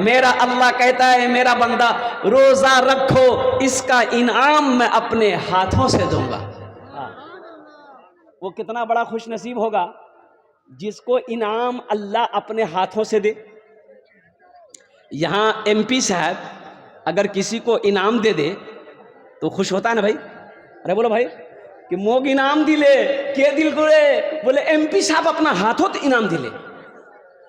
मेरा अल्लाह कहता है मेरा बंदा रोजा रखो, इसका इनाम मैं अपने हाथों से दूंगा। वो कितना बड़ा खुश नसीब होगा जिसको इनाम अल्लाह अपने हाथों से दे। यहां एमपी साहब अगर किसी को इनाम दे दे तो खुश होता है ना भाई? अरे बोलो भाई कि मोग इनाम दिले के दिल करे, बोले एमपी साहब अपना हाथों तो इनाम दिले।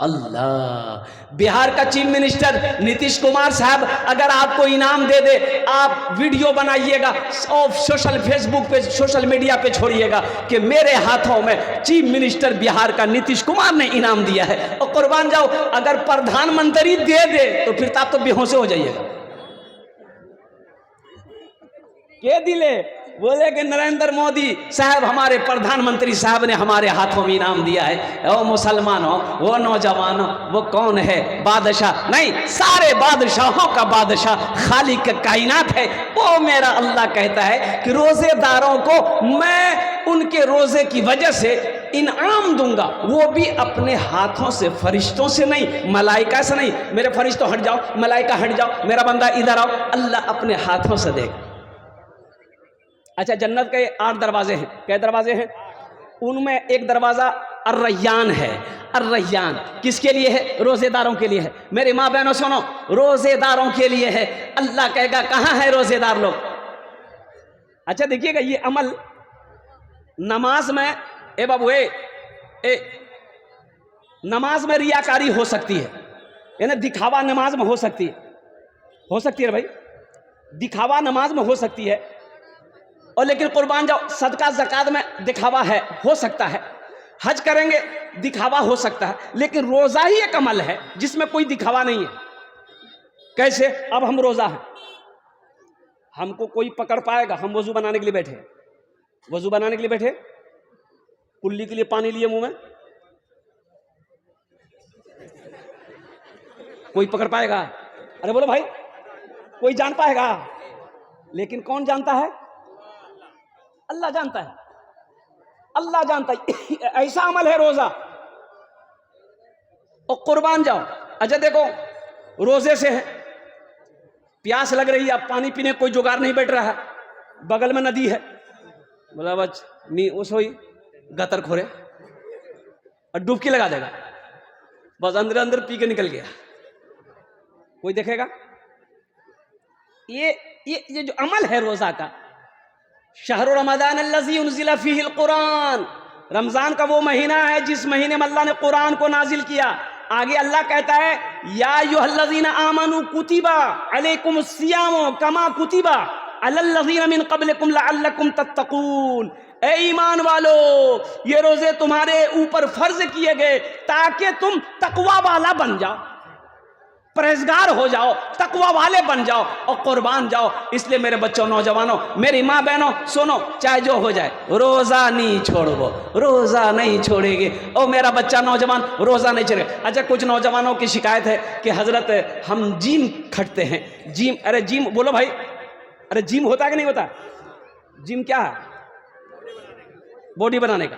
अल्लाह, बिहार का चीफ मिनिस्टर नीतीश कुमार साहब अगर आपको इनाम दे दे, आप वीडियो बनाइएगा और सोशल फेसबुक पे सोशल मीडिया पे छोड़िएगा कि मेरे हाथों में चीफ मिनिस्टर बिहार का नीतीश कुमार ने इनाम दिया है, और कुर्बान जाओ अगर प्रधानमंत्री दे दे तो फिर आप तो बेहोश हो जाइएगा। के दिले? बोले कि नरेंद्र मोदी साहब हमारे प्रधानमंत्री साहब ने हमारे हाथों में इनाम दिया है। ओ मुसलमानों, वो नौजवानों, वो कौन है बादशाह? नहीं, सारे बादशाहों का बादशाह खालिक कायनात है। वो मेरा अल्लाह कहता है कि रोजेदारों को मैं उनके रोजे की वजह से इनाम दूंगा, वो भी अपने हाथों से, फरिश्तों से नहीं, मलाइका से नहीं। मेरे फरिश्तों हट जाओ, मलाइका हट जाओ, मेरा बंदा इधर आओ, अल्लाह अपने हाथों से देगा। अच्छा, जन्नत के 8 दरवाजे हैं। क्या दरवाजे हैं? उनमें एक दरवाजा अर्रय्यान है। अर्रय्यान किसके लिए है? रोजेदारों के लिए है। मेरी माँ बहनों सुनो, रोजेदारों के लिए है। अल्लाह कहेगा कहाँ है रोजेदार लोग? अच्छा देखिएगा, ये अमल नमाज में, ए बाबू ए नमाज में रियाकारी हो सकती है, यानी दिखावा नमाज में हो सकती है भाई, दिखावा नमाज में हो सकती है। और लेकिन कुर्बान जाओ सदका ज़कात में दिखावा है, हो सकता है। हज करेंगे दिखावा हो सकता है, लेकिन रोज़ा ही एक अमल है जिसमें कोई दिखावा नहीं है। कैसे? अब हम रोज़ा हैं, हमको कोई पकड़ पाएगा? हम वजू बनाने के लिए बैठे, वजू बनाने के लिए बैठे, कुल्ली के लिए पानी लिए मुंह में, कोई पकड़ पाएगा? अरे बोलो भाई, कोई जान पाएगा? लेकिन कौन जानता है? अल्लाह जानता है, अल्लाह जानता है। ऐसा अमल है रोजा। और कुर्बान जाओ, अच्छा देखो, रोजे से है, प्यास लग रही है, अब पानी पीने कोई जुगाड़ नहीं बैठ रहा है, बगल में नदी है, बोला बच नी उस हुई गतर खोरे और डुबकी लगा देगा, बस अंदर अंदर पी के निकल गया, कोई देखेगा? ये जो अमल है रोजा का, शहरु रमज़ान अल्लज़ी उन्ज़िला फ़ीहिल कुरान, रमज़ान का वो महीना है जिस महीने में अल्लाह ने कुरान को नाजिल किया। आगे अल्लाह कहता है या अय्युहल्लज़ीना आमनू कुतिबा अलैकुमुस सियामु कमा कुतिबा अलल्लज़ीना मिन क़ब्लिकुम लअल्लकुम तत्तक़ून। ए ईमान वालो, ये रोजे तुम्हारे ऊपर फर्ज किए गए ताकि तुम तकवा वाला बन जाओ, परहेजगार हो जाओ, तकवा वाले बन जाओ और कुर्बान जाओ। इसलिए मेरे बच्चों, नौजवानों, मेरी माँ बहनों सुनो, चाहे जो हो जाए रोजा नहीं छोड़ो, रोजा नहीं छोड़ेगी। और मेरा बच्चा नौजवान रोजा नहीं छोड़ेगा। अच्छा, कुछ नौजवानों की शिकायत है कि हजरत हम जिम खटते हैं। जिम? अरे जिम बोलो भाई, अरे जिम होता है कि नहीं होता? जिम क्या है? बॉडी बनाने का।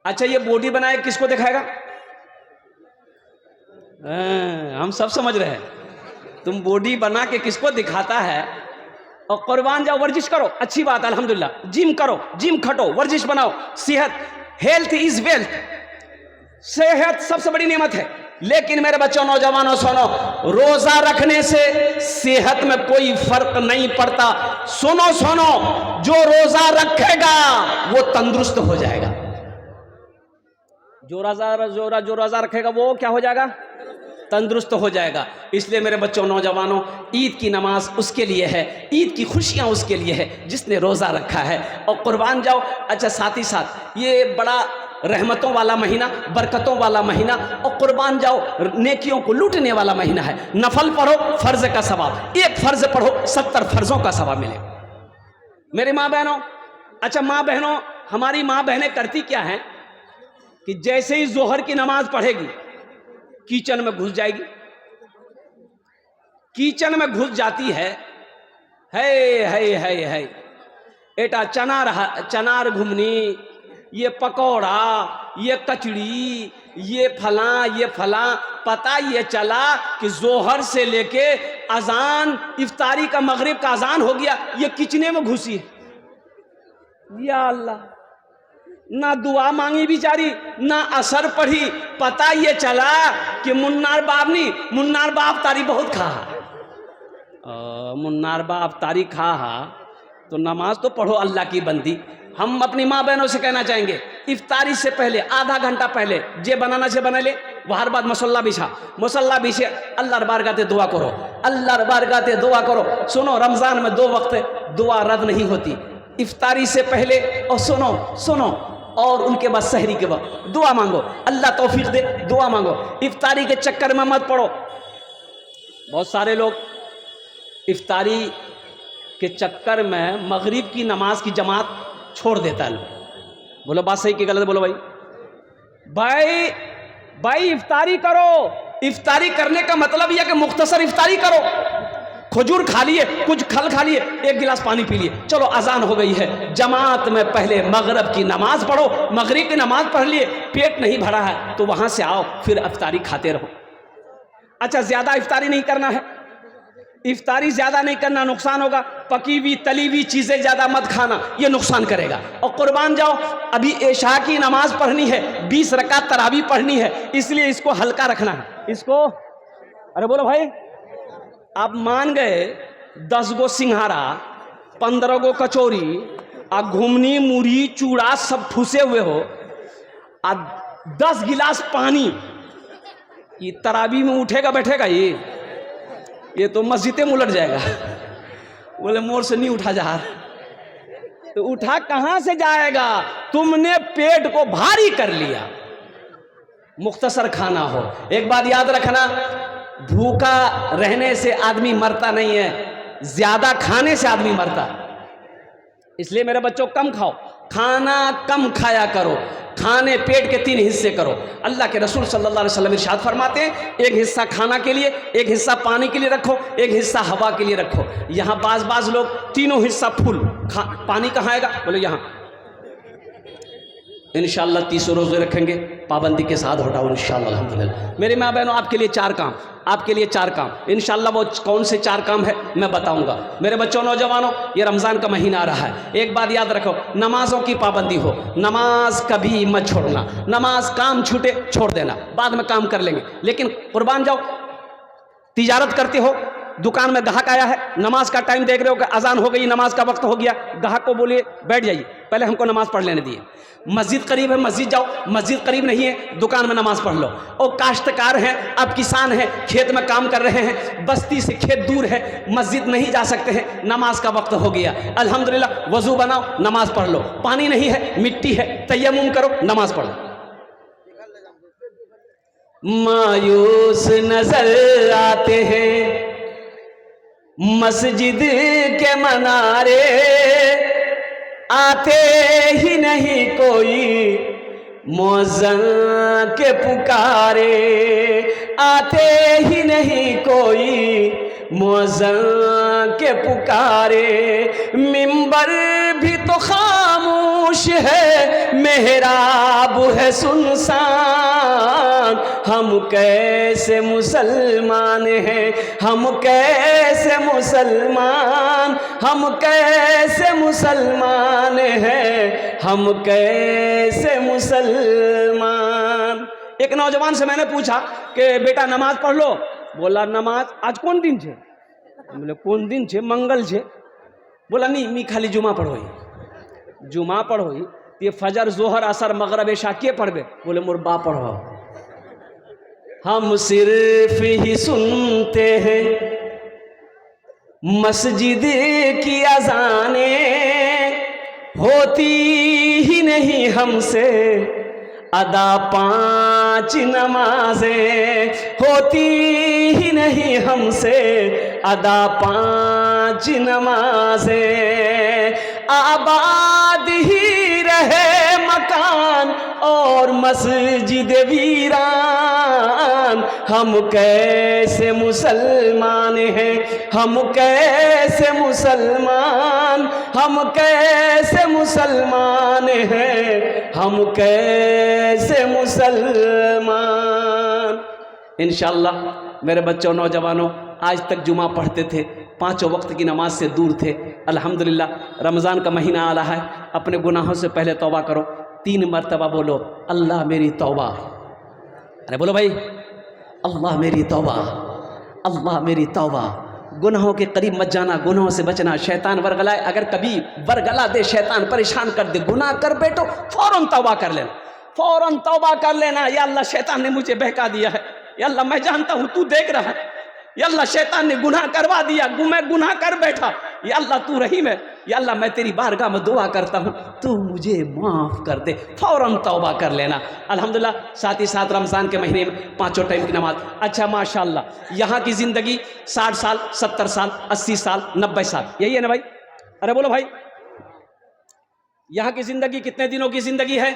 अच्छा, ये बॉडी बनाए किसको दिखाएगा? हम सब समझ रहे हैं, तुम बॉडी बना के किसको दिखाता है? और कुर्बान जाओ, वर्जिश करो, अच्छी बात, अल्हम्दुलिल्लाह, जिम करो, जिम खटो, वर्जिश बनाओ। सेहत, हेल्थ इज वेल्थ, सेहत सबसे बड़ी नेमत है। लेकिन मेरे बच्चों, नौजवानों सुनो, रोजा रखने से सेहत में कोई फर्क नहीं पड़ता। सुनो सुनो, जो रोजा रखेगा वो तंदुरुस्त हो जाएगा। जो रोजा रखेगा वो क्या हो जाएगा? तंदुरुस्त हो जाएगा। इसलिए मेरे बच्चों, नौजवानों, ईद की नमाज उसके लिए है, ईद की खुशियां उसके लिए है जिसने रोज़ा रखा है। और कुर्बान जाओ, अच्छा साथ ही साथ ये बड़ा रहमतों वाला महीना, बरकतों वाला महीना, और कुर्बान जाओ नेकियों को लूटने वाला महीना है। नफल पढ़ो, फर्ज का सवाब, एक फर्ज पढ़ो 70 फर्जों का सवाब मिले। मेरी माँ बहनों, अच्छा माँ बहनों, हमारी माँ बहनें करती क्या हैं कि जैसे ही जोहर की नमाज पढ़ेगी किचन में घुस जाएगी, किचन में घुस जाती है, है एटा चनार घुमनी, ये पकौड़ा, ये कचड़ी, ये फलां पता ये चला कि जोहर से लेके अजान इफ्तारी का मगरिब का अजान हो गया, ये किचने में घुसी है। या अल्लाह, ना दुआ मांगी बेचारी, ना असर पढ़ी, पता ये चला कि मुन्नार बाप तारी बहुत खा, मुन्नार बाप तारी खा, तो नमाज तो पढ़ो अल्लाह की बंदी। हम अपनी माँ बहनों से कहना चाहेंगे, इफ्तारी से पहले आधा घंटा पहले जे बनाना से बना ले, वहार बाद मसल्ला बिछे अल्लाह बारगाते दुआ करो, अल्लाह बारगाते दुआ करो। सुनो, रमज़ान में 2 वक्त दुआ रद्द नहीं होती, इफ्तारी से पहले और सुनो और उनके बाद सहरी के वक्त दुआ मांगो, अल्लाह तौफीक दे, दुआ मांगो। इफ्तारी के चक्कर में मत पड़ो। बहुत सारे लोग इफ्तारी के चक्कर में मगरिब की नमाज की जमात छोड़ देता है। बोलो बात सही कि गलत? बोलो भाई इफ्तारी करो। इफ्तारी करने का मतलब यह कि मुख्तसर इफ्तारी करो। खजूर खा लिए, कुछ खल खा लिए, 1 गिलास पानी पी लिए, चलो अजान हो गई है, जमात में पहले मगरिब की नमाज पढ़ो। मगरिब की नमाज पढ़ लिए, पेट नहीं भरा है तो वहां से आओ, फिर इफ्तारी खाते रहो। अच्छा, ज्यादा इफ्तारी नहीं करना है, इफ्तारी ज्यादा नहीं करना, नुकसान होगा। पकी हुई तली हुई चीजें ज्यादा मत खाना, ये नुकसान करेगा। और कुर्बान जाओ, अभी इशा की नमाज पढ़नी है, 20 रकात तरावी पढ़नी है, इसलिए इसको हल्का रखना है। इसको अरे बोलो भाई, आप मान गए 10 गो सिंघारा, 15 गो कचौरी, आ घुमनी मुरही चूड़ा सब ठूसे हुए हो, आ 10 गिलास पानी, ये तरावी में उठेगा बैठेगा? ये तो मस्जिद में उलट जाएगा। बोले मोर से नहीं उठा जा, तो उठा कहां से जाएगा? तुमने पेट को भारी कर लिया। मुख्तसर खाना हो। एक बात याद रखना, भूखा रहने से आदमी मरता नहीं है, ज्यादा खाने से आदमी मरता। इसलिए मेरे बच्चों, कम खाओ, खाना कम खाया करो, खाने पेट के 3 हिस्से करो। अल्लाह के रसूल सल्लल्लाहु अलैहि वसल्लम इरशाद फरमाते हैं, 1 हिस्सा खाना के लिए, 1 हिस्सा पानी के लिए रखो, 1 हिस्सा हवा के लिए रखो। यहाँ बाज लोग तीनों हिस्सा फुल, पानी कहाँ आएगा? बोले यहाँ। इंशाअल्लाह 30 रोजे रखेंगे, पाबंदी के साथ हटाओ इंशाअल्लाह अल्हम्दुलिल्लाह। मेरे माँ बहनों, आपके लिए 4 काम, आपके लिए 4 काम इंशाअल्लाह। वो कौन से 4 काम है मैं बताऊंगा। मेरे बच्चों, नौजवानों, ये रमज़ान का महीना आ रहा है, एक बात याद रखो, नमाजों की पाबंदी हो, नमाज कभी मत छोड़ना। नमाज काम छूटे छोड़ देना, बाद में काम कर लेंगे। लेकिन कुर्बान जाओ, तिजारत करते हो, दुकान में ग्राहक आया है, नमाज का टाइम देख रहे हो कि अजान हो गई, नमाज का वक्त हो गया, ग्राहक को बोलिए बैठ जाइए, पहले हमको नमाज पढ़ लेने दिए। मस्जिद करीब है, मस्जिद जाओ, मस्जिद करीब नहीं है, दुकान में नमाज पढ़ लो। और काश्तकार हैं, अब किसान हैं, खेत में काम कर रहे हैं, बस्ती से खेत दूर है, मस्जिद नहीं जा सकते हैं, नमाज का वक्त हो गया, अल्हम्दुलिल्लाह वजू बनाओ, नमाज पढ़ लो। पानी नहीं है, मिट्टी है, तयम्मुम करो, नमाज पढ़ो। मायूस नजर आते हैं मस्जिद के मनारे, आते ही नहीं कोई मुअज्जिन के पुकारे, आते ही नहीं कोई मुअज्जिन के पुकारे। मिंबर भी तो खामोश है, मेहराब है सुनसान, हम कैसे मुसलमान हैं, हम कैसे मुसलमान, हम कैसे मुसलमान हैं, हम कैसे मुसलमान। एक नौजवान से मैंने पूछा कि बेटा नमाज पढ़ लो। बोला नमाज आज कौन दिन छे? बोले कौन दिन छे? मंगल छे। बोला नहीं, मी खाली जुमा पढ़ोई, जुमा पढ़ोई, ये फजर जोहर असर मगरब इशा के पढ़बे? बोले मोर बा पढ़ो। हम सिर्फ ही सुनते हैं मस्जिद की अजाने, होती ही नहीं हमसे अदा 5 नमाजें, होती ही नहीं हमसे अदा 5 नमाजें। आबाद ही रहे मकान और मस्जिद वीरान, मुसलमान, हम कैसे मुसलमान हैं, हम कैसे मुसलमान, हम कैसे मुसलमान हैं, हम कैसे मुसलमान। इंशाअल्लाह मेरे बच्चों, नौजवानों, आज तक जुमा पढ़ते थे, पांचों वक्त की नमाज से दूर थे। अल्हम्दुलिल्लाह रमज़ान का महीना आ रहा है, अपने गुनाहों से पहले तौबा करो। 3 मरतबा बोलो, अल्लाह मेरी तौबा। अरे बोलो भाई, अल्लाह मेरी तौबा, अल्लाह मेरी तौबा। गुनाहों के करीब मत जाना, गुनाहों से बचना। शैतान वरगलाए, अगर कभी वरगला दे, शैतान परेशान कर दे, गुनाह कर बैठो, फौरन तौबा कर लेना, फौरन तौबा कर लेना। या अल्लाह शैतान ने मुझे बहका दिया है, या अल्लाह मैं जानता हूँ तू देख रहा है, या अल्लाह शैतान ने गुनाह करवा दिया, मैं गुनाह कर बैठा, या अल्लाह तू रहीम है, या अल्लाह मैं तेरी बारगाह में दुआ करता हूँ तू मुझे माफ़ कर दे। फ़ौरन तौबा कर लेना। अल्हम्दुलिल्लाह साथ ही साथ रमज़ान के महीने में 5 टाइम की नमाज। अच्छा माशाअल्लाह, यहाँ की ज़िंदगी 60 साल, 70 साल, 80 साल, 90 साल, यही है ना भाई? अरे बोलो भाई, यहाँ की ज़िंदगी कितने दिनों की ज़िंदगी है?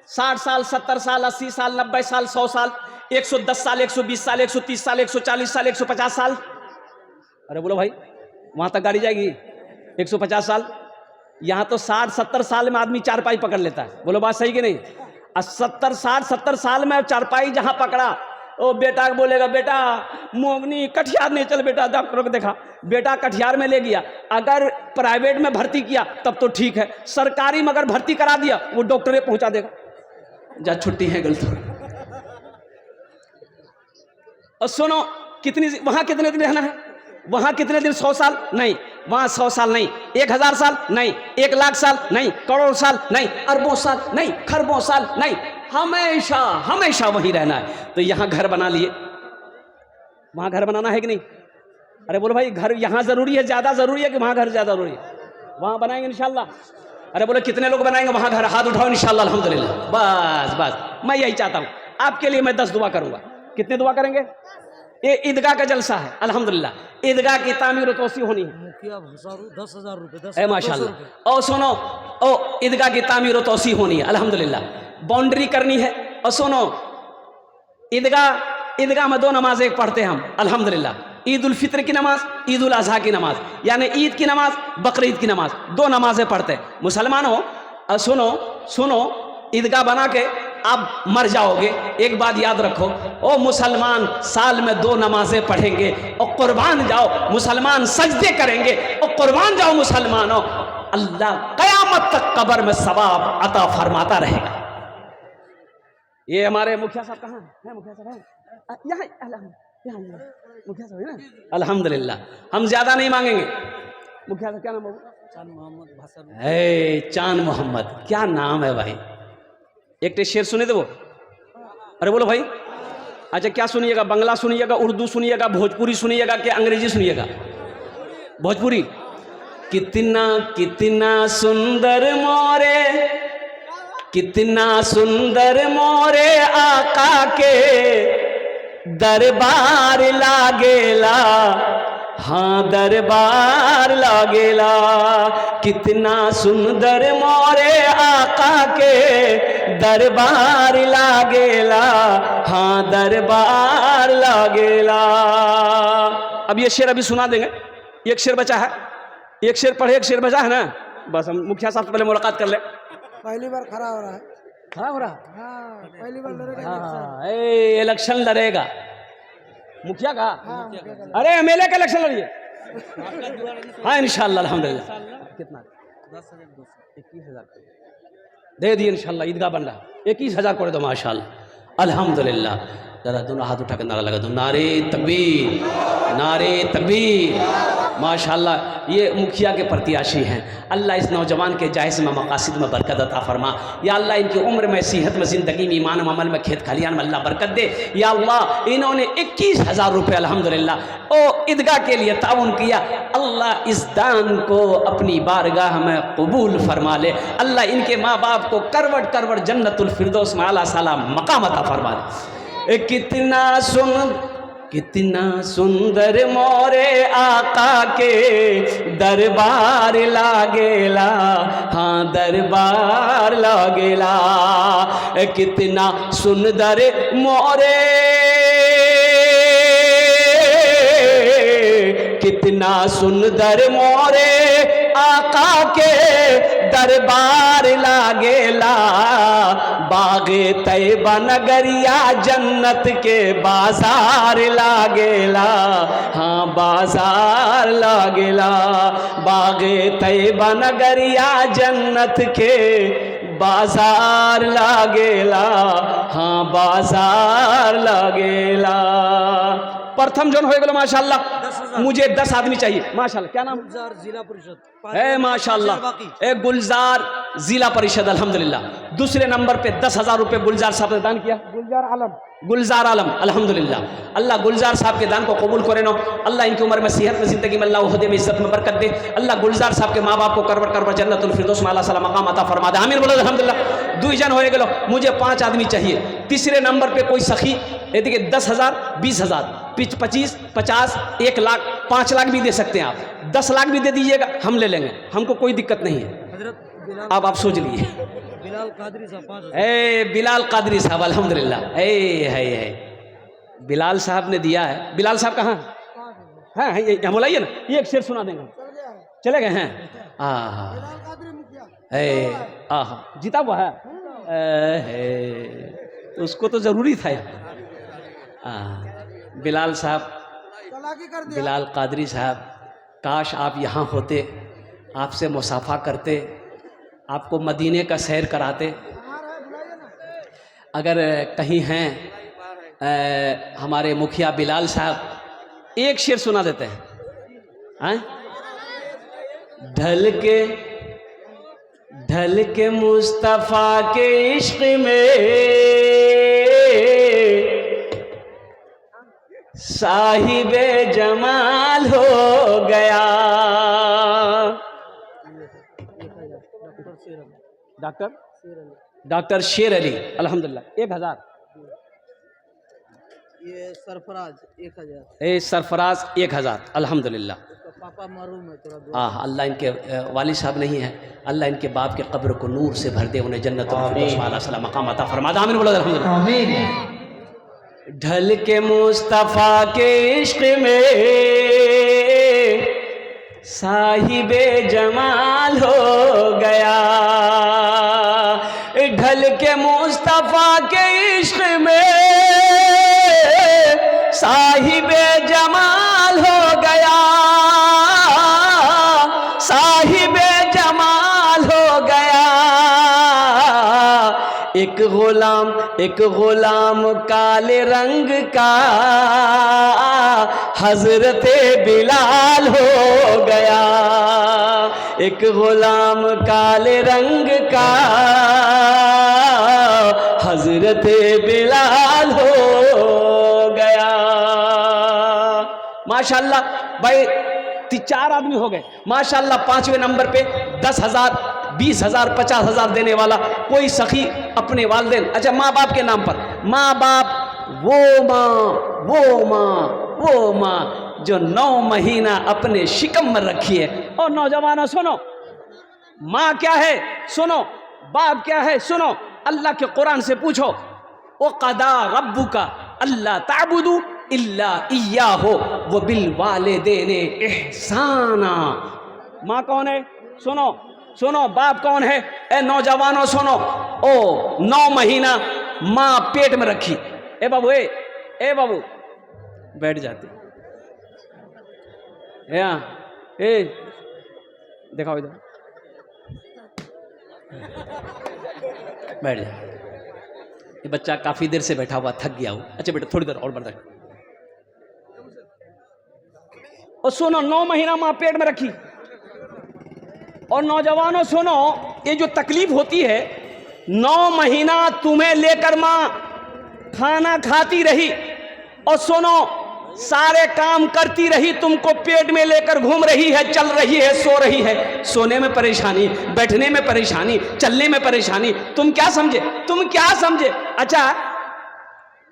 60 साल, 70 साल, 80 साल, 90 साल, 100 साल, 110 साल, 120 साल, 130 साल, 140 साल, 150 साल। अरे बोलो भाई, वहाँ तक गाड़ी जाएगी? 150 साल। यहाँ तो 60-70 साल में आदमी चारपाई पकड़ लेता है। बोलो बात सही कि नहीं? 70 साल में चारपाई जहाँ पकड़ा, ओ बेटा बोलेगा, बेटा मोगनी कटिहार नहीं, चल बेटा डॉक्टर को देखा। बेटा कटिहार में ले गया, अगर प्राइवेट में भर्ती किया तब तो ठीक है, सरकारी में अगर भर्ती करा दिया वो डॉक्टरे पहुँचा देगा, जा छुट्टी है गलत। और सुनो, वहाँ कितने दिन रहना है? वहाँ कितने दिन? 100 साल नहीं, वहाँ 100 साल नहीं, 1000 साल नहीं, 1 लाख साल नहीं, करोड़ साल नहीं, अरबों साल नहीं, खरबों साल नहीं, हमेशा हमेशा वहीं रहना है। तो यहाँ घर बना लिए, वहाँ घर बनाना है कि नहीं? अरे बोलो भाई, घर यहाँ ज़रूरी है, ज़्यादा ज़रूरी है कि वहाँ घर ज़्यादा ज़रूरी है? वहाँ बनाएंगे इंशाल्लाह। अरे बोलो कितने लोग बनाएंगे वहाँ घर? हाथ उठाओ इंशाल्लाह। अल्हम्दुलिल्लाह, बस बस मैं यही चाहता हूँ। आपके लिए मैं 10 दुआ करूँगा। कितने दुआ करेंगे? ये ईदगाह का जलसा है, अल्हम्दुलिल्लाह ईदगाह की तामीर और तोसी होनी है। 10,000 रुपये, माशाल्लाह। और सुनो, ओ ईदगाह की तामीर और तोसी होनी है, अल्हम्दुलिल्लाह बाउंड्री करनी है। और सुनो, ईदगाह में 2 नमाजें पढ़ते हैं हम, अल्हम्दुलिल्लाह। ईद उल फित्र की नमाज, ईद उल अजहा की नमाज, यानी ईद की नमाज, बकरीद की नमाज, 2 नमाजें पढ़ते हैं मुसलमानों। सुनो, ईदगाह बना के आप मर जाओगे, एक बात याद रखो, ओ मुसलमान साल में 2 नमाजें पढ़ेंगे और कुर्बान जाओ, मुसलमान सजदे करेंगे और कुर्बान जाओ मुसलमानों, अल्लाह कयामत तक कब्र में सवाब अता फरमाता रहेगा। ये हमारे मुखिया साहब कहाँ है? मुखिया साहब है यहाँ, मुखिया साहब है ना? अल्हम्दुलिल्लाह, हम ज्यादा नहीं मांगेंगे। मुखिया साहब क्या नाम होगा? चांद मोहम्मद, क्या नाम है भाई? एक शेर सुने थे वो? अरे बोलो भाई। अच्छा क्या सुनिएगा? बंगला सुनिएगा, उर्दू सुनिएगा, भोजपुरी सुनिएगा कि अंग्रेजी सुनिएगा? भोजपुरी। कितना कितना सुंदर मोरे, कितना सुंदर मोरे आका के दरबार लागेला, हाँ दरबार लागेला। कितना सुंदर मोरे आका के दरबार लागेला, हाँ दरबार लागेला। अब ये शेर अभी सुना देंगे, एक शेर बचा है, एक शेर पढ़े, एक शेर बचा है ना। बस हम मुखिया साहब से पहले मुलाकात कर ले। पहली बार खड़ा हो रहा है, खड़ा हो रहा? हाँ, पहली बार लड़ेगा। हाँ, इलेक्शन लड़ेगा मुखिया का? अरे एमएलए का इलेक्शन लड़िए। हाँ इंशाल्लाह, अल्हम्दुलिल्लाह। कितना? 21,000 दे दिए इंशाल्लाह। ईदगाह बन रहा, 21,000 कर दो माशाल्लाह, अल्हम्दुलिल्लाह। जरा दोनों हाथ उठा कर नारा लगा दो, नारे तकबीर, नारे तकबीर। माशाल्लाह ये मुखिया के प्रत्याशी हैं। अल्लाह इस नौजवान के जायज़ में मकासिद में बरकत अता फरमा। या अल्लाह इनकी उम्र में, सेहत में, ज़िंदगी में, ईमान अमल में, खेत खलियान में अल्लाह बरकत दे। या अल्लाह इन्होंने 21,000 रुपये अल्हम्दुलिल्लाह ओ ईदगाह के लिए ताउन किया। अल्लाह इस दान को अपनी बारगाह में कबूल फरमा ले। अल्लाह इनके माँ बाप को करवट करवट जन्नतुल फिरदौस में आला साला मकाम अता फरमा दे। कितना सुंदर मोरे आका के दरबार लागेला, हाँ दरबार लागेला। कितना सुंदर मोरे कितना सुंदर मोरे आका के दरबार लागेला, बागे तैयबा नगरिया जन्नत के बाजार लागेला, हाँ बाजार लागेला, बागे तैयबा नगरिया जन्नत के बाजार लागेला, हाँ बाजार लागेला। प्रथम जन हो गया माशाल्लाह। मुझे 10 आदमी चाहिए माशाल्लाह। क्या नाम? गुलजार जिला परिषद है माशाल्लाह, ए गुलजार जिला परिषद अल्हम्दुलिल्लाह। दूसरे नंबर पे 10,000 रुपये गुलजार साहब ने दान किया। गुलजार आलम गुलजार आलम अल्हम्दुलिल्लाह। अल्लाह गुलजार साहब के दान को कबूल करे नो। अल्लाह इनकी उम्र में सेहत में ज़िंदगी में अल्लाह उहदे में इज्जत में बरकत दे। अल्लाह गुलजार साहब के माँ बाप को करवर करवर जन्नतुल फिरदौस में अल्लाह सलाम मकाम अता फरमा दे। आमीन बोलो अल्हम्दुलिल्लाह। 2 जन हो गए। मुझे 5 आदमी चाहिए। तीसरे नंबर पे कोई सखी, ये देखिए 10,000, 20,000, 25, 50, 1 लाख, 5 लाख भी दे सकते हैं आप। 10 लाख भी दे दीजिएगा, हम ले लेंगे, हमको कोई दिक्कत नहीं है। अब आप सोच लीजिए। बिलाल कादरी साहब ए बिलाल कादरी साहब अल्हम्दुलिल्लाह। है बिलाल साहब ने दिया है। बिलाल साहब कहाँ हैं? है यहाँ बुलाइए ना, ये एक शेर सुना देंगे। चले गए हैं? आहा जीता हुआ है। तो उसको तो जरूरी था बिलाल साहब, बिलाल कादरी साहब, काश आप यहाँ होते, आपसे मुसाफा करते, आपको मदीने का सैर कराते। अगर कहीं हैं हमारे मुखिया बिलाल साहब, एक शेर सुना देते हैं। ढल के मुस्तफ़ा के इश्क में साहिबे जमाल हो गया। डॉक्टर शेर अली अल्हम्दुलिल्लाह 1000। ये सरफराज 1000। ए सरफराज 1000 अल्हम्दुलिल्लाह। पापा मरूम है थोड़ा। अल्लाह इनके वालिद साहब नहीं है, अल्लाह इनके बाप के कब्र को नूर से भर दे, उन्हें जन्नत मकाम अता फरमा दे। आमीन बोलो अल्हम्दुलिल्लाह। ढल के मुस्तफ़ा के इश्क में साहिबे जमाल हो गया। ढल के मुस्तफ़ा के इश्क में साहिबे जमाल हो गया, साहिबे जमाल हो गया। एक गुलाम काले रंग का हजरत बिलाल हो गया। एक गुलाम काले रंग का हजरत बिलाल हो गया। माशाल्लाह भाई 4 आदमी हो गए माशाल्लाह। 5वें नंबर पे 10,000, 20,000, 50,000 देने वाला कोई सखी अपने वालिदैन, अच्छा माँ बाप के नाम पर, माँ बाप वो माँ जो 9 महीना अपने शिकम में रखी है। और नौजवानों सुनो, माँ क्या है सुनो, बाप क्या है सुनो। अल्लाह के कुरान से पूछो, ओ क़दा रब्बुका अल्ला ताबुदू इल्ला इय्याहु व बिल वालिदैनि इहसाना। माँ कौन है सुनो, सुनो बाप कौन है। ए नौजवानों सुनो, ओ 9 महीना माँ पेट में रखी। ए बाबू ए बाबू बैठ जाते ए दिखाओ इधर, बैठ जा। ये बच्चा काफी देर से बैठा हुआ, थक गया हो। अच्छा बेटा थोड़ी देर और बर्दाश्त। और सुनो 9 महीना माँ पेट में रखी। और नौजवानों सुनो, ये जो तकलीफ होती है, 9 महीना तुम्हें लेकर माँ खाना खाती रही, और सुनो सारे काम करती रही, तुमको पेट में लेकर घूम रही है, चल रही है, सो रही है। सोने में परेशानी, बैठने में परेशानी, चलने में परेशानी। तुम क्या समझे, तुम क्या समझे। अच्छा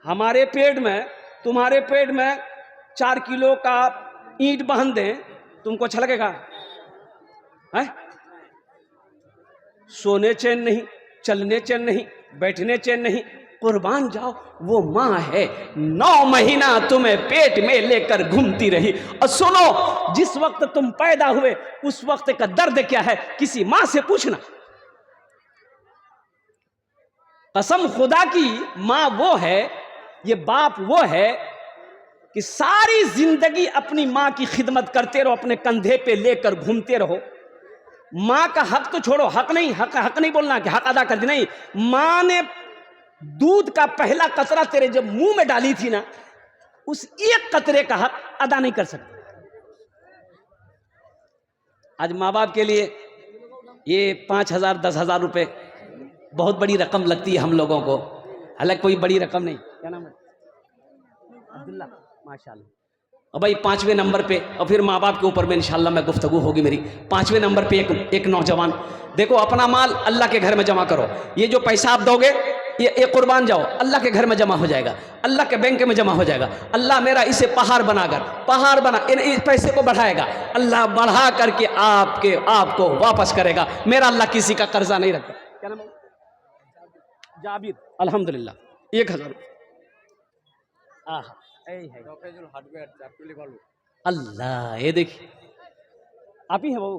हमारे पेट में, तुम्हारे पेट में 4 किलो का ईंट बांध दें, तुमको अच्छा लगेगा? है? सोने चैन नहीं, चलने चैन नहीं, बैठने चैन नहीं, कुर्बान जाओ, वो माँ है 9 महीना तुम्हें पेट में लेकर घूमती रही। और सुनो, जिस वक्त तुम पैदा हुए उस वक्त का दर्द क्या है किसी माँ से पूछना। कसम खुदा की, माँ वो है, ये बाप वो है कि सारी जिंदगी अपनी माँ की खिदमत करते रहो, अपने कंधे पे लेकर घूमते रहो। माँ का हक तो छोड़ो, हक नहीं बोलना कि हक अदा कर दी, नहीं। माँ ने दूध का पहला कतरा तेरे जब मुंह में डाली थी ना, उस एक कतरे का हक अदा नहीं कर सकते। आज माँ बाप के लिए ये 5,000 10,000 रुपए बहुत बड़ी रकम लगती है हम लोगों को, हालांकि कोई बड़ी रकम नहीं। क्या नाम है? अब्दुल्ला, माशाल्लाह। और भाई 5वें नंबर पे, और फिर माँ बाप के ऊपर में इंशाल्लाह मैं गुफ्तगू होगी मेरी। 5वें नंबर पे एक नौजवान, देखो अपना माल अल्लाह के घर में जमा करो। ये जो पैसा आप दोगे ये कुर्बान जाओ, अल्लाह के घर में जमा हो जाएगा, अल्लाह के बैंक में जमा हो जाएगा। अल्लाह मेरा इसे पहाड़ बना इस पैसे को बढ़ाएगा, अल्लाह बढ़ा करके आपको वापस करेगा। मेरा अल्लाह किसी का कर्जा नहीं रखता। क्या नाम है? जाबिर, अल्हम्दुलिल्लाह 1000। अल्लाह, ये देखिए आप ही है बाबू।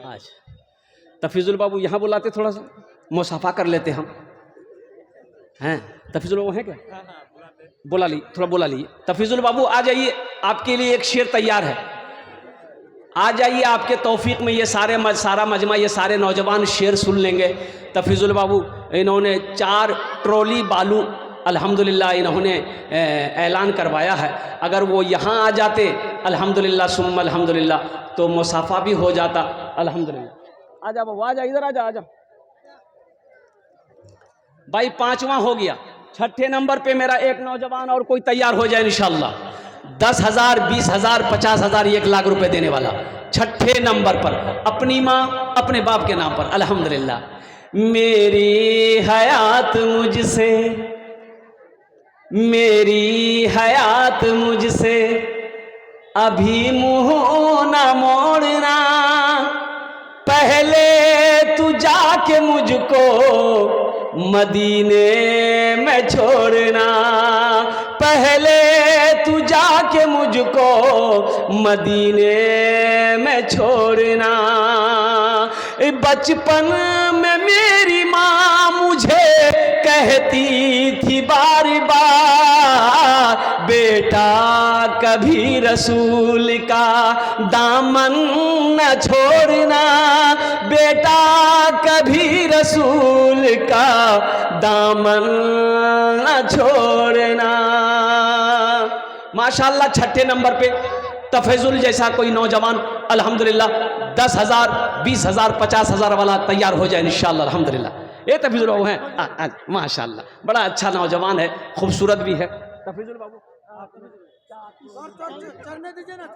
अच्छा, तफीजुल बाबू यहाँ बुलाते, थोड़ा सा मुसाफा कर लेते हम हैं। तफीजुल बाबू है क्या? बुला ली। तफीजुल बाबू आ जाइए, आपके लिए एक शेर तैयार है। आ जाइए, आपके तौफीक में ये सारा मजमा, ये सारे नौजवान शेर सुन लेंगे। तफीजुल बाबू इन्होंने 4 ट्रॉली बालू अल्हम्दुलिल्लाह इन्होंने ऐलान करवाया है। अगर वो यहाँ आ जाते अल्हम्दुलिल्लाह सुम्मा अल्हम्दुलिल्लाह तो मुसाफा भी हो जाता अल्हम्दुलिल्लाह। आ जा बाबू, आ जा, इधर आ जा। भाई 5वां हो गया। 6ठे नंबर पे मेरा एक नौजवान और कोई तैयार हो जाए इंशाल्लाह, 10,000 20,000 50,000 1 लाख रुपए देने वाला। 6ठे नंबर पर अपनी माँ अपने बाप के नाम पर अल्हम्दुलिल्लाह। मेरी हयात मुझसे अभी मुँह न मोड़ना, पहले तू जाके मुझको मदीने में छोड़ना, पहले तू जाके मुझको मदीने में छोड़ना। बचपन में मेरी माँ मुझे कहती थी बार बार, बेटा कभी रसूल का दामन न छोड़ना, बेटा कभी रसूल का दामन न छोड़ना। माशाल्लाह 6ठे नंबर पे तफेजुल जैसा कोई नौजवान अल्हम्दुलिल्लाह 10,000 20,000 50,000 वाला तैयार हो जाए इंशाअल्लाह अल्हम्दुलिल्लाह। ये तफीजुल बाबू हैं माशाल्लाह, बड़ा अच्छा नौजवान है, खूबसूरत भी है। तफीजुल बाबू चढ़ने दीजिए ना,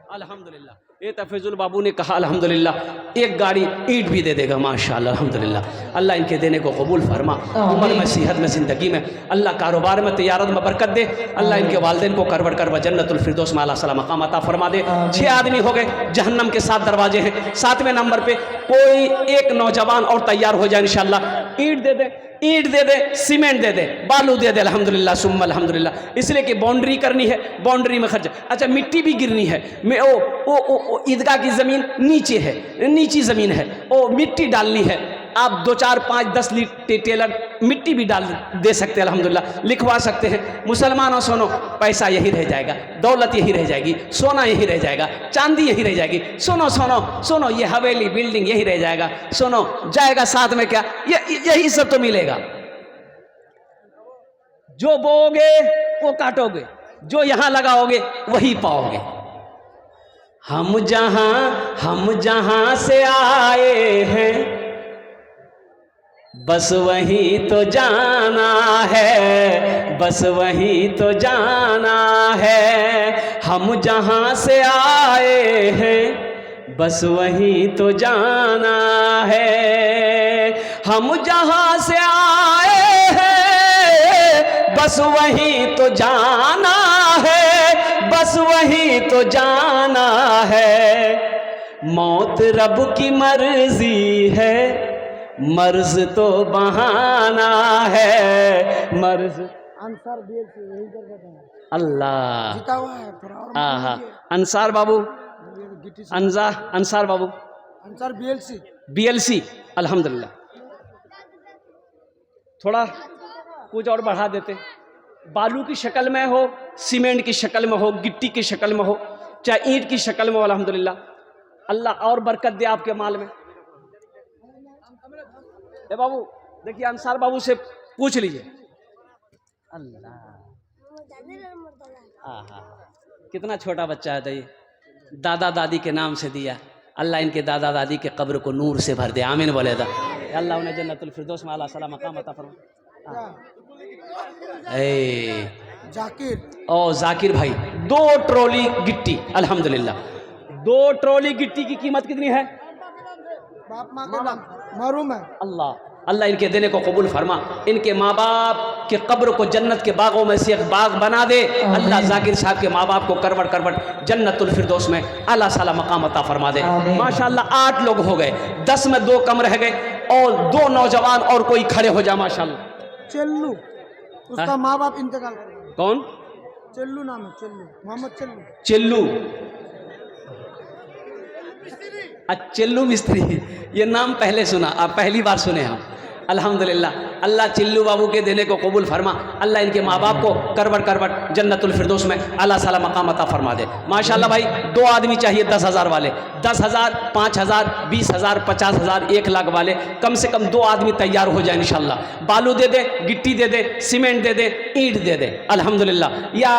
अल्हम्दुलिल्लाह। ये तफीजुल बाबू ने कहा अल्हम्दुलिल्लाह 1 गाड़ी ईंट भी दे देगा माशाल्लाह अल्हम्दुलिल्लाह। अल्लाह इनके देने को कबूल फरमा, उम्र में सेहत में ज़िंदगी में अल्लाह कारोबार में तिजारत में बरकत दे, अल्लाह इनके वालिदैन को करवट कर जन्नतुल फिरदौस में आला मकाम अता फरमा दे। 6 आदमी हो गए, जहन्नम के 7 दरवाजे हैं। 7वें नंबर पे कोई एक नौजवान और तैयार हो जाए इंशाअल्लाह। ईंट दे दे, सीमेंट दे दे, बालू दे दे अल्हम्दुलिल्लाह सुम्मा अल्हम्दुलिल्लाह, इसलिए कि बाउंड्री करनी है, बाउंड्री में खर्च। अच्छा, मिट्टी भी गिरनी है। मैं ओ ईदगाह की ज़मीन नीचे है, नीची ज़मीन है, ओ मिट्टी डालनी है। आप 2 4 5 10 टेलर मिट्टी भी डाल दे सकते हैं अल्हम्दुलिल्लाह, लिखवा सकते हैं। मुसलमानों सुनो, पैसा यही रह जाएगा, दौलत यही रह जाएगी, सोना यही रह जाएगा, चांदी यही रह जाएगी। सुनो सुनो सुनो, ये हवेली बिल्डिंग यही रह जाएगा। सुनो, जाएगा साथ में क्या, यही सब तो मिलेगा। जो बोओगे वो काटोगे, जो यहां लगाओगे वही पाओगे। हम जहां से आए हैं बस वही तो जाना है, बस वही तो जाना है। हम जहां से आए हैं बस वही तो जाना है। हम जहां से आए हैं बस वही तो जाना है, बस वही तो जाना है, मौत रब की मर्जी है, मर्ज तो बहाना है, मर्ज। अंसार BLC यही कर देते हैं, अल्लाह, जीता हुआ है थोड़ा और हाँ हाँ, अंसार बाबू, अंसार बाबू, अंसार BLC BLC, अल्हम्दुलिल्लाह। थोड़ा कुछ और बढ़ा देते, बालू की शक्ल में हो, सीमेंट की शक्ल में हो, गिट्टी की शक्ल में हो, चाहे ईंट की शक्ल में हो, अल्हम्दुलिल्लाह। अल्लाह और बरकत दे आपके माल में। ए बाबू देखिए, अंसार बाबू से पूछ लीजिए। अल्लाह, कितना छोटा बच्चा है, तो ये दादा दादी के नाम से दिया। अल्लाह इनके दादा दादी के कब्र को नूर से भर दे, आमीन बोले दा। अल्लाह उन्हें जन्नतुल फिरदौस में आला सलाम मकाम अता फरमा। ए जाकिर ओ जाकिर भाई, 2 ट्रॉली गिट्टी, अल्हम्दुलिल्लाह। 2 ट्रॉली गिट्टी की कीमत कितनी है? बाप माँ के नाम मरूम है। अल्लाह, अल्लाह इनके देने को कबूल फरमा, इनके माँ बाप के कब्र को जन्नत के बागों में से एक बाग बना दे। अल्लाह जाकिर साहब के माँ बाप को करवट करवट जन्नतुल फिरदौस में आला साला मकाम अता फरमा दे। माशाल्लाह 8 लोग हो गए, 10 में 2 कम रह गए, और 2 नौजवान और कोई खड़े हो जा। माशाल्लाह। चेल्लू, उसका माँ बाप इंतकाल कर गए। कौन? चेल्लू नाम है, चेल्लू, मोहम्मद चेल्लू। चिल्लू, चिल्लू मिस्त्री, ये नाम पहले सुना, आप पहली बार सुने हम। अल्हम्दुलिल्लाह, अल्लाह चिल्लू बाबू के देने को कबूल फरमा। अल्लाह इनके माँ बाप को करवट करवट जन्नतुल फिरदौस में आला साला मकाम अता फरमा दे। माशाल्लाह भाई, 2 आदमी चाहिए 10,000 वाले, 10,000, 5,000, 20,000, 50,000, 1 लाख वाले, कम से कम 2 आदमी तैयार हो जाए इंशाल्लाह। बालू दे दे, गिट्टी दे दे, सीमेंट दे दे, ईंट दे दे, अल्हम्दुलिल्लाह, या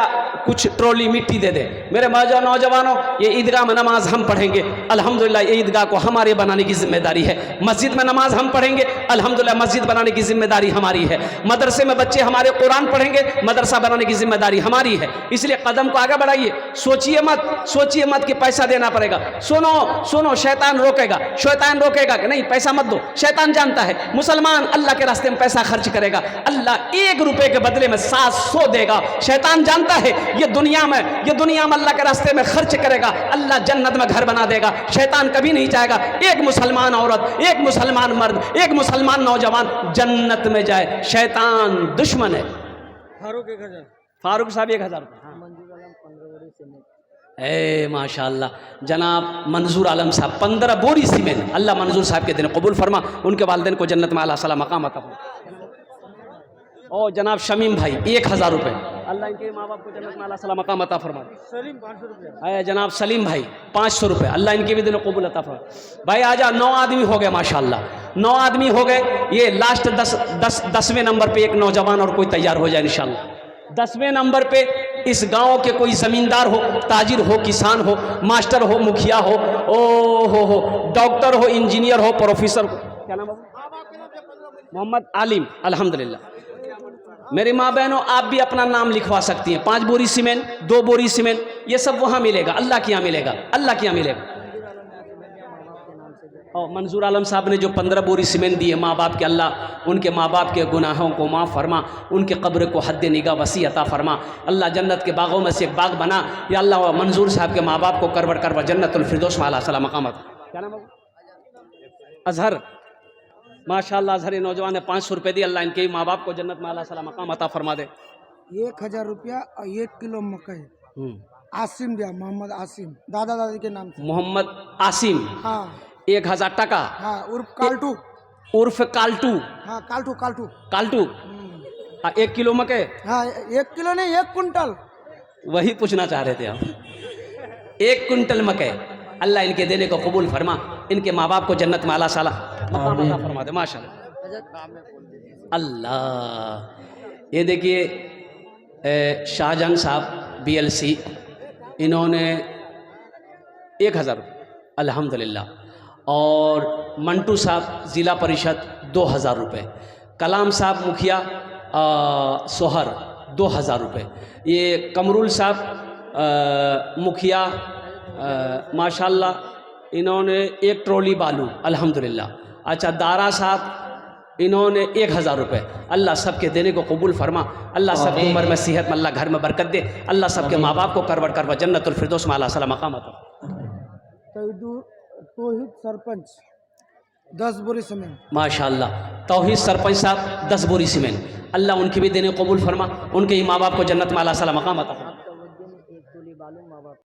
कुछ ट्रॉली मिट्टी दे दे। मेरे नौजवानों, ये ईदगाह में नमाज हम पढ़ेंगे, अल्हम्दुलिल्लाह। ये ईदगाह को हमारे बनाने की जिम्मेदारी है। मस्जिद में नमाज हम पढ़ेंगे, अल्हम्दुलिल्लाह, मस्जिद बनाने की जिम्मेदारी हमारी है। मदरसे में बच्चे हमारे कुरान पढ़ेंगे, मदरसा बनाने की जिम्मेदारी हमारी है। इसलिए कदम को आगे बढ़ाइए, सोचिए मत कि पैसा देना पड़ेगा। सुनो, शैतान रोकेगा कि नहीं पैसा मत दो। शैतान जानता है मुसलमान अल्लाह के रास्ते में पैसा खर्च करेगा, अल्लाह 1 रुपए के बदले में 700 देगा। शैतान जानता है ये दुनिया में अल्लाह के रास्ते में खर्च करेगा, अल्लाह जन्नत में घर बना देगा। शैतान कभी नहीं चाहेगा एक मुसलमान औरत, एक मुसलमान मर्द, एक मुसलमान नौजवान जन्नत में जाए। शैतान दुश्मन है। फारूक 1,000, फारूक साहब 1,000 रुपये। मंजूर आलम 15 बोरी सीमेंट। माशाल्लाह, जनाब मंजूर आलम साहब 15 बोरी सीमेंट। अल्लाह मंजूर साहब के दिन कबूल फरमा, उनके वालिदैन को जन्नत में आला सला मकाम अता फरमा। और जनाब शमीम भाई 1,000 रुपये, अल्लाह इनके माँ बाप को जन्नत में आला सला मकाम अता फरमा। सलीम 500 रुपया। जनाब सलीम भाई 500 रुपये, अल्लाह इनके भी दिन कबूल अता फरमा। भाई आजा, 9 आदमी हो गए माशाल्लाह, 9 आदमी हो गए। ये लास्ट 10वें नंबर पे एक नौजवान और कोई तैयार हो जाए इंशाल्लाह। 10वें नंबर पे इस गांव के कोई जमींदार हो, ताजिर हो, किसान हो, मास्टर हो, मुखिया हो, हो डॉक्टर हो, इंजीनियर हो, प्रोफेसर हो, क्या नाम है? मोहम्मद आलिम, अल्हम्दुलिल्लाह। मेरी माँ बहनों, आप भी अपना नाम लिखवा सकती हैं। 5 बोरी सीमेंट, 2 बोरी सीमेंट, ये सब वहाँ मिलेगा, अल्लाह के यहाँ मिलेगा, अल्लाह के यहाँ मिलेगा। और मंजूर आलम साहब ने जो 15 बोरी सीमेंट दिए माँ बाप के, अल्लाह उनके माँ बाप के गुनाहों को माफ़ फरमा, उनके कब्र को हद निगाह वसी अता फरमा। अल्लाह जन्नत के बागों में से एक बाग बना। या अल्लाह मंजूर साहब के माँ बाप को करवट करवट जन्नतुल फिरदौस में आला सला मकामत। क्या नाम है? अजहर, माशाल्लाह अजहर ये नौजवान ने 500 रुपये दिए। अल्लाह इनके माँ बाप को जन्नत में आला सला मकाम अता फरमा दे। 1,000 रुपया और 1 किलो मकई आसिम दिया, मोहम्मद आसिम, दादा दादी के नाम से। मोहम्मद आसिम, हाँ 1,000 टका। हाँ, उर्फ काल्टू, उर्फ काल्टू। हाँ काल्टू। 1 किलो मकई। हाँ 1 किलो नहीं, 1 कुंटल। वही पूछना चाह रहे थे हम। 1 कुंटल मकई, अल्लाह इनके देने को कबूल फरमा, इनके माँ बाप को जन्नत में आला साला मकाम अता फरमा दे। माशाल्लाह। अल्लाह, ये देखिए शाहजहां साहब BLC, इन्होंने 1,000 रुपये, अल्हम्दुलिल्लाह। और मंटू साहब ज़िला परिषद 2,000 रुपये। कलाम साहब मुखिया सोहर 2,000 रुपये। ये कमरुल साहब मुखिया माशाल्लाह, इन्होंने 1 ट्रॉली बालू, अल्हम्दुलिल्लाह। अच्छा, दारा साहब इन्होंने 1000 रुपये। अल्लाह सबके देने को कबूल फरमा, अल्लाह सबकी उम्र में सेहत में, अल्लाह घर में बरकत दे, अल्लाह सबके माँ बाप को करवट करवा जन्नतुल फिरदौस में अल्लाह सला मकाम अता। तौहीद सरपंच 10 बोरी सीमेंट। माशाअल्लाह, तौहीद सरपंच साहब 10 बोरी सीमेंट, अल्लाह उनकी भी देने को कबूल फरमा, उनके ही माँ बाप को जन्नत में अल्लाह सला मकाम अता।